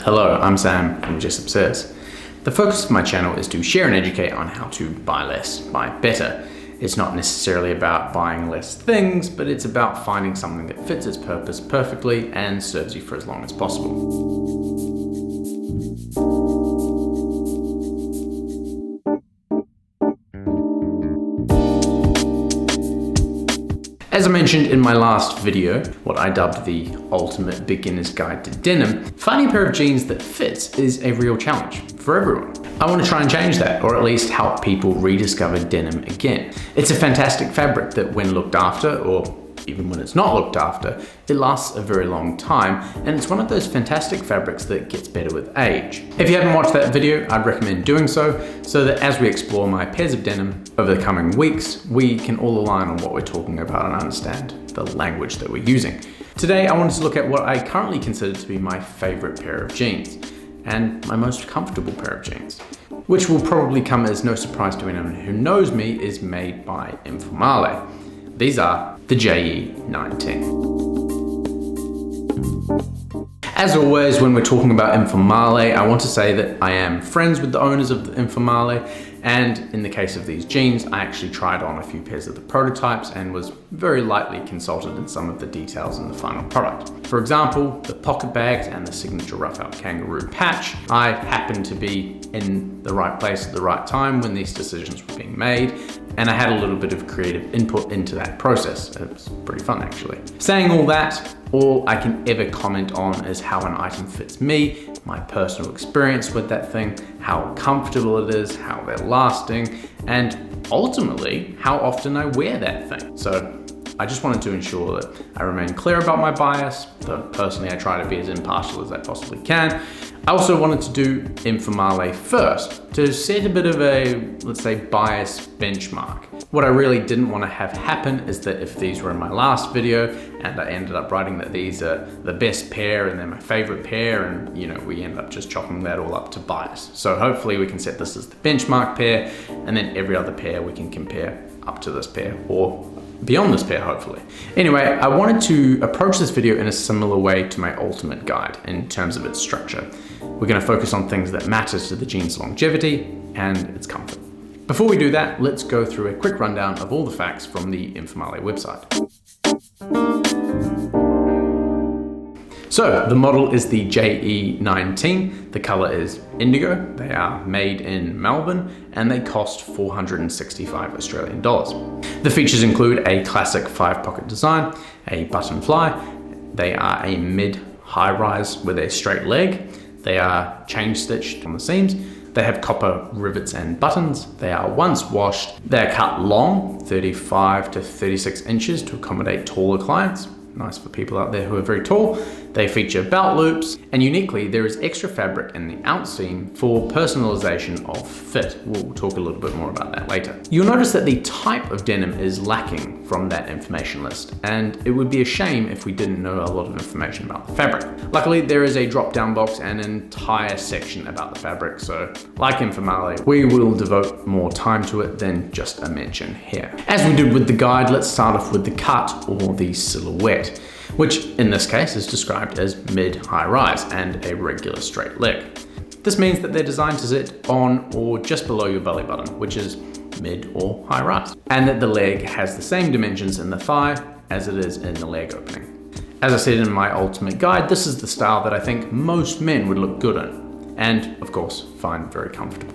Hello, I'm Sam from Jessup Says. The focus of my channel is to share and educate on how to buy less, buy better. It's not necessarily about buying less things, but it's about finding something that fits its purpose perfectly and serves you for as long as possible. As I mentioned in my last video, what I dubbed the ultimate beginner's guide to denim, finding a pair of jeans that fits is a real challenge for everyone. I want to try and change that, or at least help people rediscover denim again. It's a fantastic fabric that when looked after, or even when it's not looked after, it lasts a very long time, and it's one of those fantastic fabrics that gets better with age. If you haven't watched that video, I'd recommend doing so that as we explore my pairs of denim over the coming weeks, we can all align on what we're talking about and understand the language that we're using. Today, I wanted to look at what I currently consider to be my favorite pair of jeans, and my most comfortable pair of jeans, which will probably come as no surprise to anyone who knows me, is made by Informale. These are the JE19. As always, when we're talking about Informale, I want to say that I am friends with the owners of the Informale, and in the case of these jeans, I actually tried on a few pairs of the prototypes and was very lightly consulted in some of the details in the final product. For example, the pocket bags and the signature rough-out Kangaroo Patch. I happened to be in the right place at the right time when these decisions were being made, and I had a little bit of creative input into that process. It was pretty fun, actually. Saying all that, all I can ever comment on is how an item fits me, my personal experience with that thing, how comfortable it is, how they're lasting, and ultimately, how often I wear that thing. So I just wanted to ensure that I remain clear about my bias, though personally I try to be as impartial as I possibly can. I also wanted to do Informale first, to set a bit of a, let's say, bias benchmark. What I really didn't want to have happen is that if these were in my last video and I ended up writing that these are the best pair and they're my favorite pair, and we end up just chalking that all up to bias. So hopefully we can set this as the benchmark pair, and then every other pair we can compare up to this pair or beyond this pair, hopefully. Anyway, I wanted to approach this video in a similar way to my ultimate guide in terms of its structure. We're going to focus on things that matter to the jean's longevity and its comfort. Before we do that, let's go through a quick rundown of all the facts from the Informale website. So the model is the JE19, the color is indigo, they are made in Melbourne, and they cost 465 Australian dollars. The features include a classic 5-pocket design, a button fly, they are a mid-high rise with a straight leg, they are chain stitched on the seams, they have copper rivets and buttons, they are once washed, they are cut long, 35 to 36 inches to accommodate taller clients. Nice for people out there who are very tall. They feature belt loops, and uniquely there is extra fabric in the outseam for personalization of fit. We'll talk a little bit more about that later. You'll notice that the type of denim is lacking from that information list, and it would be a shame if we didn't know a lot of information about the fabric. Luckily, there is a drop-down box and an entire section about the fabric, so like Informale, we will devote more time to it than just a mention here. As we did with the guide, let's start off with the cut or the silhouette, which in this case is described as mid-high rise and a regular straight leg. This means that they're designed to sit on or just below your belly button, which is mid or high rise, and that the leg has the same dimensions in the thigh as it is in the leg opening. As I said in my ultimate guide, this is the style that I think most men would look good in, and of course find very comfortable.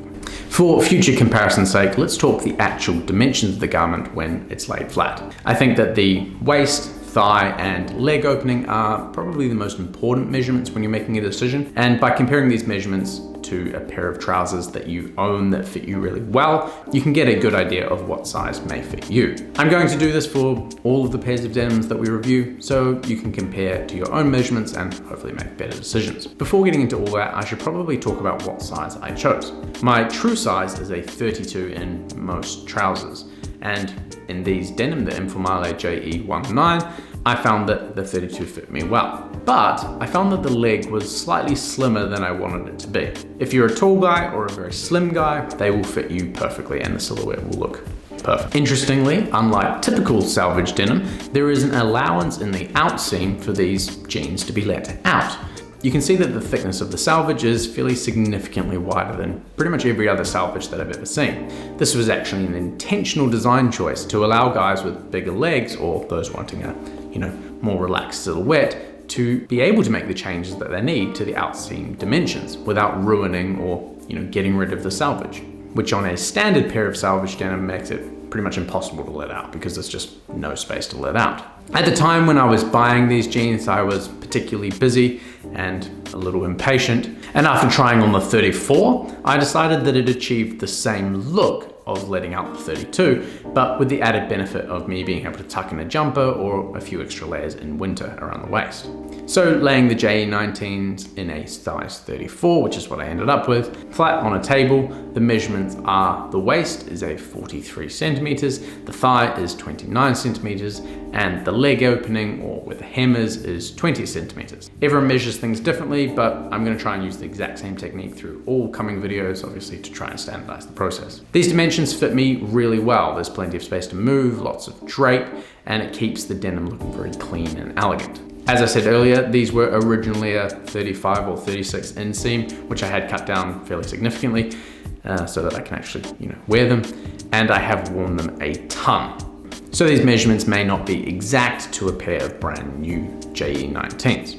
For future comparison's sake, let's talk the actual dimensions of the garment when it's laid flat. I think that the waist, thigh and leg opening are probably the most important measurements when you're making a decision, and by comparing these measurements to a pair of trousers that you own that fit you really well, you can get a good idea of what size may fit you. I'm going to do this for all of the pairs of denims that we review, so you can compare to your own measurements and hopefully make better decisions. Before getting into all that, I should probably talk about what size I chose. My true size is a 32 in most trousers, and in these denim, the Informale JE19, I found that the 32 fit me well. But I found that the leg was slightly slimmer than I wanted it to be. If you're a tall guy or a very slim guy, they will fit you perfectly and the silhouette will look perfect. Interestingly, unlike typical Selvedge denim, there is an allowance in the outseam for these jeans to be let out. You can see that the thickness of the Selvedge is fairly significantly wider than pretty much every other Selvedge that I've ever seen. This was actually an intentional design choice to allow guys with bigger legs or those wanting a, more relaxed silhouette to be able to make the changes that they need to the outseam dimensions without ruining or, getting rid of the Selvedge, which on a standard pair of Selvedge denim makes it pretty much impossible to let out because there's just no space to let out. At the time when I was buying these jeans, I was particularly busy and a little impatient, and after trying on the 34, I decided that it achieved the same look of letting out the 32, but with the added benefit of me being able to tuck in a jumper or a few extra layers in winter around the waist. So laying the JE19s in a size 34, which is what I ended up with, flat on a table, the measurements are the waist is a 43 centimeters, the thigh is 29 centimeters, and the leg opening, or where the hem is 20 centimeters. Everyone measures things differently, but I'm gonna try and use the exact same technique through all coming videos, obviously, to try and standardize the process. These dimensions fit me really well. There's plenty of space to move, lots of drape, and it keeps the denim looking very clean and elegant. As I said earlier, these were originally a 35 or 36 inseam, which I had cut down fairly significantly so that I can actually wear them, and I have worn them a ton. So these measurements may not be exact to a pair of brand new JE19s.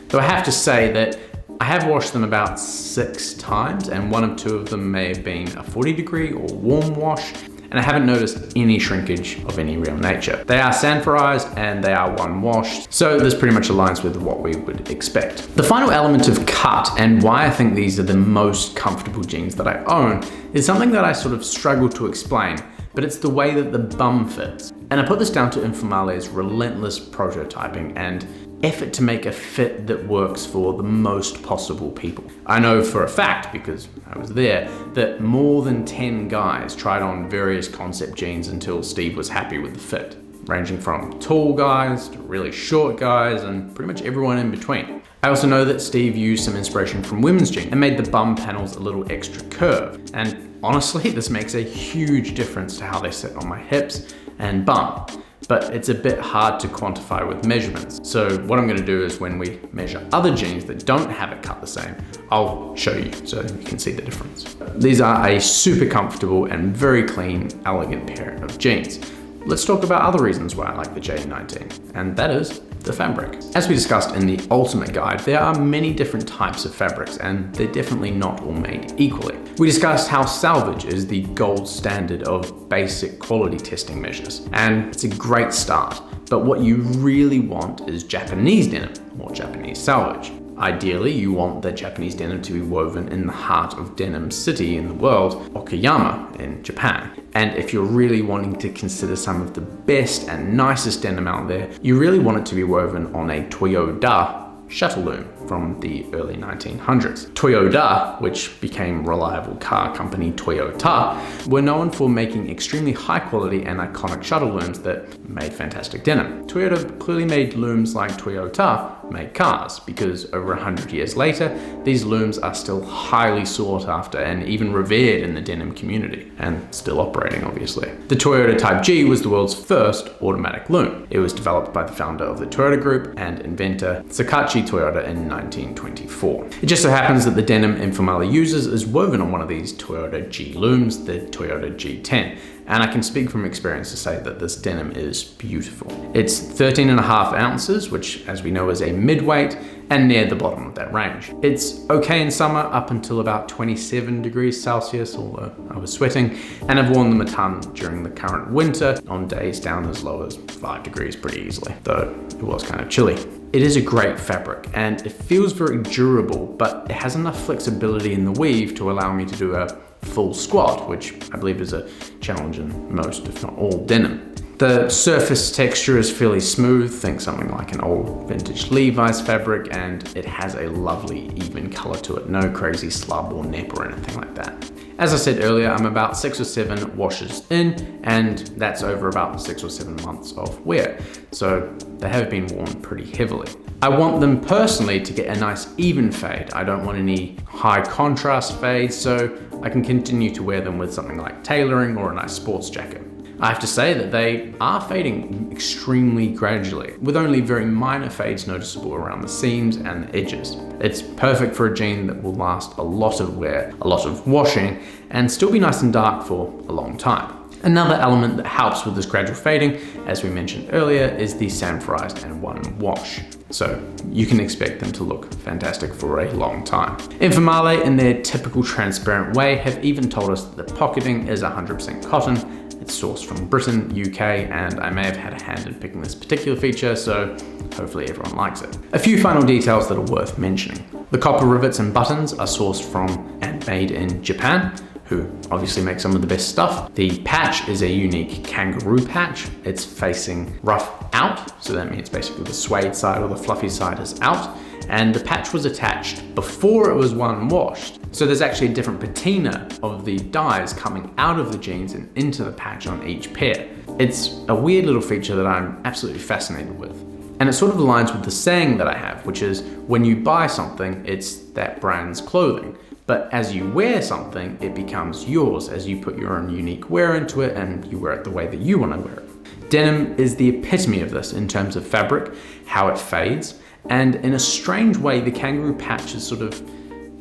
Though I have to say that I have washed them about 6 times, and 1 or 2 of them may have been a 40-degree or warm wash, and I haven't noticed any shrinkage of any real nature. They are sanforized and they are one wash, so this pretty much aligns with what we would expect. The final element of cut and why I think these are the most comfortable jeans that I own is something that I sort of struggle to explain, but it's the way that the bum fits. And I put this down to Informale's relentless prototyping and effort to make a fit that works for the most possible people. I know for a fact, because I was there, that more than 10 guys tried on various concept jeans until Steve was happy with the fit, ranging from tall guys to really short guys and pretty much everyone in between. I also know that Steve used some inspiration from women's jeans and made the bum panels a little extra curved. And honestly, this makes a huge difference to how they sit on my hips and bum. But it's a bit hard to quantify with measurements. So what I'm gonna do is when we measure other jeans that don't have it cut the same, I'll show you so you can see the difference. These are a super comfortable and very clean, elegant pair of jeans. Let's talk about other reasons why I like the JE19, and that is the fabric. As we discussed in the Ultimate Guide, there are many different types of fabrics and they're definitely not all made equally. We discussed how Selvedge is the gold standard of basic quality testing measures, and it's a great start, but what you really want is Japanese denim or Japanese Selvedge. Ideally, you want the Japanese denim to be woven in the heart of denim city in the world, Okayama in Japan. And if you're really wanting to consider some of the best and nicest denim out there, you really want it to be woven on a Toyoda shuttle loom from the early 1900s. Toyoda, which became reliable car company Toyota, were known for making extremely high quality and iconic shuttle looms that made fantastic denim. Toyota clearly made looms like Toyota made cars, because over 100 years later, these looms are still highly sought after and even revered in the denim community, and still operating obviously. The Toyota Type G was the world's first automatic loom. It was developed by the founder of the Toyota Group and inventor Sakachi Toyota in 1924. It just so happens that the denim Informale uses is woven on one of these Toyota G looms, the Toyota G10. And I can speak from experience to say that this denim is beautiful. It's 13.5 ounces, which as we know is a midweight, and near the bottom of that range. It's okay in summer up until about 27 degrees Celsius, although I was sweating, and I've worn them a ton during the current winter on days down as low as 5 degrees pretty easily, though it was kind of chilly. It is a great fabric and it feels very durable, but it has enough flexibility in the weave to allow me to do a full squat, which I believe is a challenge in most, if not all, denim. The surface texture is fairly smooth, think something like an old vintage Levi's fabric, and it has a lovely even color to it, no crazy slub or nip or anything like that. As I said earlier, I'm about 6 or 7 washes in, and that's over about 6 or 7 months of wear, so they have been worn pretty heavily. I want them personally to get a nice even fade. I don't want any high contrast fade, so I can continue to wear them with something like tailoring or a nice sports jacket. I have to say that they are fading extremely gradually, with only very minor fades noticeable around the seams and the edges. It's perfect for a jean that will last a lot of wear, a lot of washing, and still be nice and dark for a long time. Another element that helps with this gradual fading, as we mentioned earlier, is the sanforized and one wash. So you can expect them to look fantastic for a long time. Informale, in their typical transparent way, have even told us that the pocketing is 100% cotton. It's sourced from Britain, UK, and I may have had a hand in picking this particular feature, so hopefully everyone likes it. A few final details that are worth mentioning. The copper rivets and buttons are sourced from and made in Japan, who obviously make some of the best stuff. The patch is a unique Kangaroo Patch. It's facing rough out, so that means basically the suede side or the fluffy side is out, and the patch was attached before it was one washed. So there's actually a different patina of the dyes coming out of the jeans and into the patch on each pair. It's a weird little feature that I'm absolutely fascinated with. And it sort of aligns with the saying that I have, which is when you buy something, it's that brand's clothing. But as you wear something, it becomes yours as you put your own unique wear into it and you wear it the way that you want to wear it. Denim is the epitome of this in terms of fabric, how it fades, and in a strange way, the Kangaroo Patch is sort of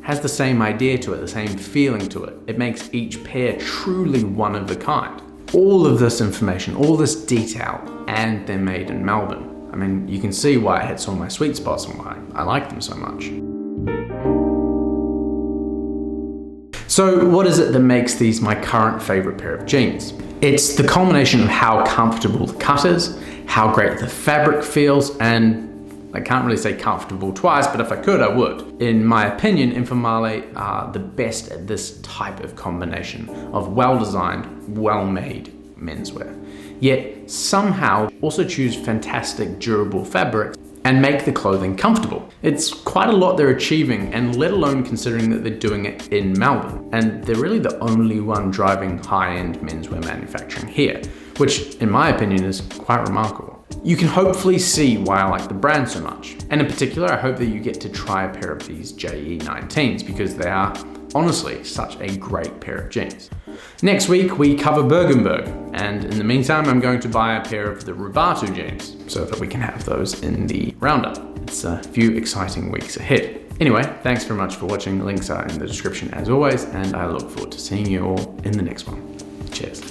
has the same idea to it, the same feeling to it. It makes each pair truly one of a kind. All of this information, all this detail, and they're made in Melbourne. I mean, you can see why it hits all my sweet spots and why I like them so much. So what is it that makes these my current favorite pair of jeans? It's the culmination of how comfortable the cut is, how great the fabric feels, and I can't really say comfortable twice, but if I could, I would. In my opinion, Informale are the best at this type of combination of well-designed, well-made menswear. Yet somehow also choose fantastic durable fabrics and make the clothing comfortable. It's quite a lot they're achieving, and let alone considering that they're doing it in Melbourne. And they're really the only one driving high-end menswear manufacturing here, which in my opinion is quite remarkable. You can hopefully see why I like the brand so much. And in particular, I hope that you get to try a pair of these JE19s because they are honestly such a great pair of jeans. Next week, we cover Bergenberg, and in the meantime, I'm going to buy a pair of the Rubatu jeans so that we can have those in the roundup. It's a few exciting weeks ahead. Anyway, thanks very much for watching. Links are in the description as always, and I look forward to seeing you all in the next one. Cheers.